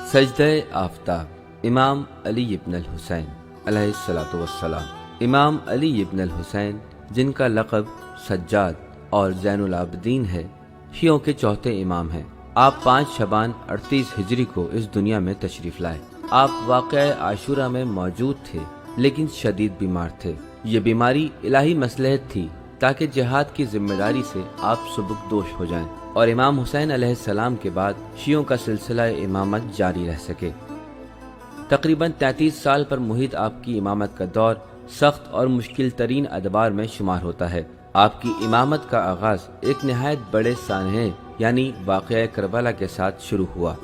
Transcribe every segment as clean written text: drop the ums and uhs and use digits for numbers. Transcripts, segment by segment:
सजदे आफ्ताब इमाम अली इब्न अल हुसैन अलैहिस्सलातु वस्सलाम। इमाम अली इब्न अल हुसैन, जिनका लक़ब सज्जाद और ज़ैनुल आबिदीन है, शियों के चौथे इमाम हैं। आप 5 शबान 38 हिजरी को इस दुनिया में तशरीफ़ लाए। आप वाक़या आशूरा में मौजूद थे, लेकिन शदीद बीमार थे। ये बीमारी इलाही मसलहत थी ताकि जिहाद की जिम्मेदारी से आप सुबुकदोश हो जाएं और इमाम हुसैन अलैहिस्सलाम के बाद शियों का सिलसिला इमामत जारी रह सके। तकरीबन 33 साल पर मुहित आपकी इमामत का दौर सख्त और मुश्किल तरीन अदबार में शुमार होता है। आपकी इमामत का आगाज एक निहायत बड़े सानहे यानी वाक़या करबला के साथ शुरू हुआ।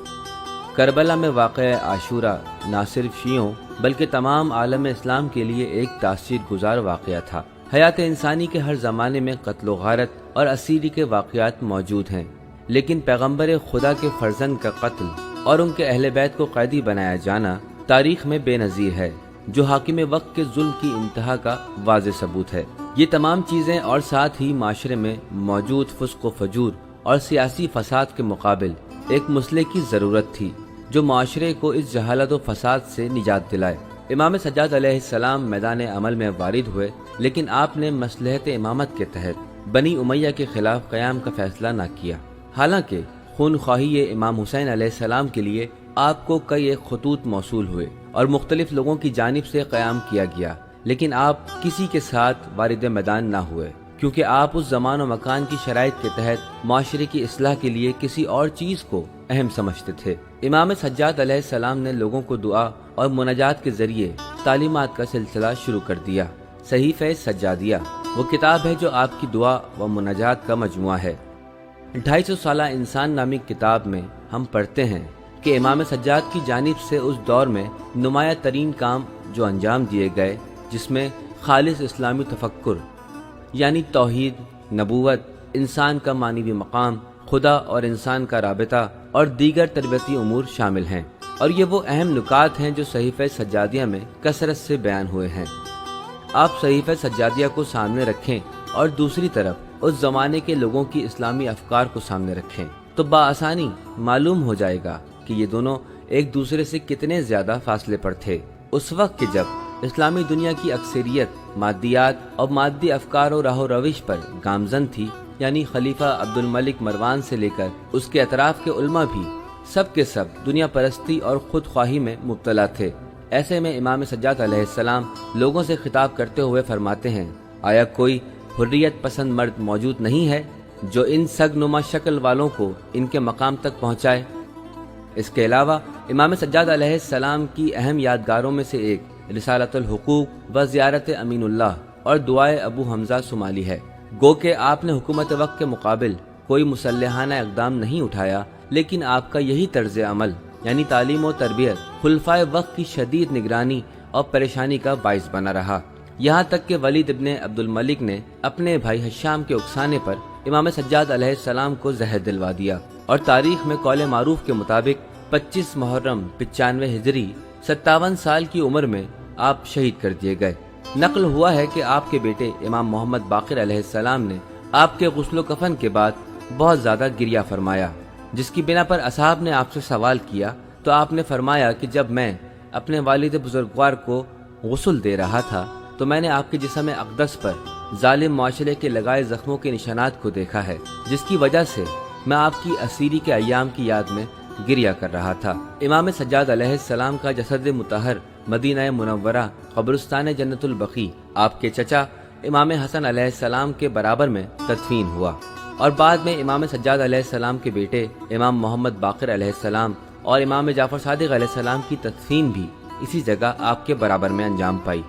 करबला में वाक़या आशूरा न सिर्फ शियों बल्कि तमाम आलम इस्लाम के लिए एक तासीर गुजार वाक़या था। हयात इंसानी के हर ज़माने में कत्ल गारत और असीरी के वाक़यात मौजूद हैं, लेकिन पैगम्बर खुदा के फर्जंद का कत्ल और उनके अहले बैत को कैदी बनाया जाना तारीख में बेनज़ीर है, जो हाकिम वक्त के जुल्म की इंतहा का वाज़े सबूत है। ये तमाम चीज़ें और साथ ही माशरे में मौजूद फुस्क व फजूर और सियासी फसाद के मुकाबिल एक मुस्लिह की ज़रूरत थी, जो माशरे को इस जहालत व फसाद से निजात दिलाए। इमाम सज्जाद अलैहिस्सलाम मैदान अमल में वारिद हुए, लेकिन आपने मसलहत इमामत के तहत बनी उमैया के खिलाफ क़याम का फैसला न किया। हालांकि खून ख्वाही इमाम हुसैन अलैहिस्सलाम के लिए आपको कई एक खतूत मौसूल हुए और मुख्तलिफ लोगों की जानिब से क़याम किया गया, लेकिन आप किसी के साथ वारिद मैदान न हुए, क्योंकि आप उस ज़मान और मकान की शराइत के तहत माशरे की इस्लाह के लिए किसी और चीज़ को अहम समझते थे। इमाम सज्जाद अलैहिस्सलाम ने लोगों को दुआ और मुनाजात के जरिए तालीमात का सिलसिला शुरू कर दिया। सहीफ़े सज्जादिया वो किताब है जो आपकी दुआ व मुनाजात का मजमुआ है। 250 साला इंसान नामी किताब में हम पढ़ते हैं कि इमाम सज्जाद की जानिब से उस दौर में नुमाया तरीन काम जो अंजाम दिए गए, जिसमें खालिस इस्लामी तफक्कुर यानी तौहीद, नबूवत, इंसान का मानवी मकाम, खुदा और इंसान का राबिता और दीगर तरबियती उमूर शामिल हैं, और ये वो अहम नुकात हैं जो सहीफ़े सज्जादिया में कसरत से बयान हुए हैं। आप सहीफ़े सज्जादिया को सामने रखें और दूसरी तरफ उस ज़माने के लोगों की इस्लामी अफकार को सामने रखें, तो बाआसानी मालूम हो जाएगा कि ये दोनों एक दूसरे से कितने ज़्यादा फासले पर थे। उस वक्त के जब इस्लामी दुनिया की अक्सरियत मादियात और मादी अफकार और राह रविश पर गामजन थी, यानी खलीफा अब्दुल मलिक मरवान से लेकर उसके अतराफ के उल्मा भी सब के सब दुनिया परस्ती और खुद ख्वाही में मुब्तला थे। ऐसे में इमाम सज्जाद अलैहिस्सलाम लोगों से खिताब करते हुए फरमाते हैं, आया कोई हुर्रियत पसंद मर्द मौजूद नहीं है जो इन सगनुमा शक्ल वालों को इनके मकाम तक पहुँचाए। इसके अलावा इमाम सज्जाद अलैहिस्सलाम की अहम यादगारों में से एक रिसालतुल हुकूक व ज़ियारत अमीनुल्लाह और दुआए अबू हमजा सुमाली है। गो के आपने हुकूमत वक्त के मुकाबिल कोई मुसल्लहाना इक़दाम नहीं उठाया, लेकिन आपका यही तर्ज अमल यानी तालीम व तरबियत खुलफाए वक्त की शदीद निगरानी और परेशानी का बाइस बना रहा। यहाँ तक कि वलीद इब्ने अब्दुल मलिक ने अपने भाई हश्शाम के उकसाने पर इमाम सज्जाद अलैहिस्सलाम को जहर दिलवा दिया, और तारीख में कौले मारूफ के मुताबिक 25 मुहर्रम 95 हिजरी 57 साल की उम्र में आप शहीद कर दिए गए। नकल हुआ है कि आपके बेटे इमाम मोहम्मद बाक़िर अलैहिस्सलाम ने आपके गुस्ल कफन के बाद बहुत ज़्यादा गिरिया फरमाया, जिसकी बिना पर असहाब ने आपसे सवाल किया तो आपने फरमाया कि जब मैं अपने वालिद बुजुर्गवार को गुस्ल दे रहा था तो मैंने आपके जिस्म अक़दस पर जालिम मुआशरे के लगाए ज़ख्मों के निशानात को देखा है, जिसकी वजह से मैं आपकी असीरी के अय्याम की याद में गिरिया कर रहा था। इमाम सज्जाद अलैहिस्सलाम का जसद मुतहर मदीना मुनव्वरा कब्रिस्तान जन्नतुल बकी आपके चचा इमाम हसन अलैहिस्सलाम के बराबर में तदफीन हुआ, और बाद में इमाम सज्जाद अलैहिस्सलाम के बेटे इमाम मोहम्मद बाक़िर अलैहिस्सलाम और इमाम जाफ़र सादिक़ अलैहिस्सलाम की तदफीन भी इसी जगह आपके बराबर में अंजाम पाई।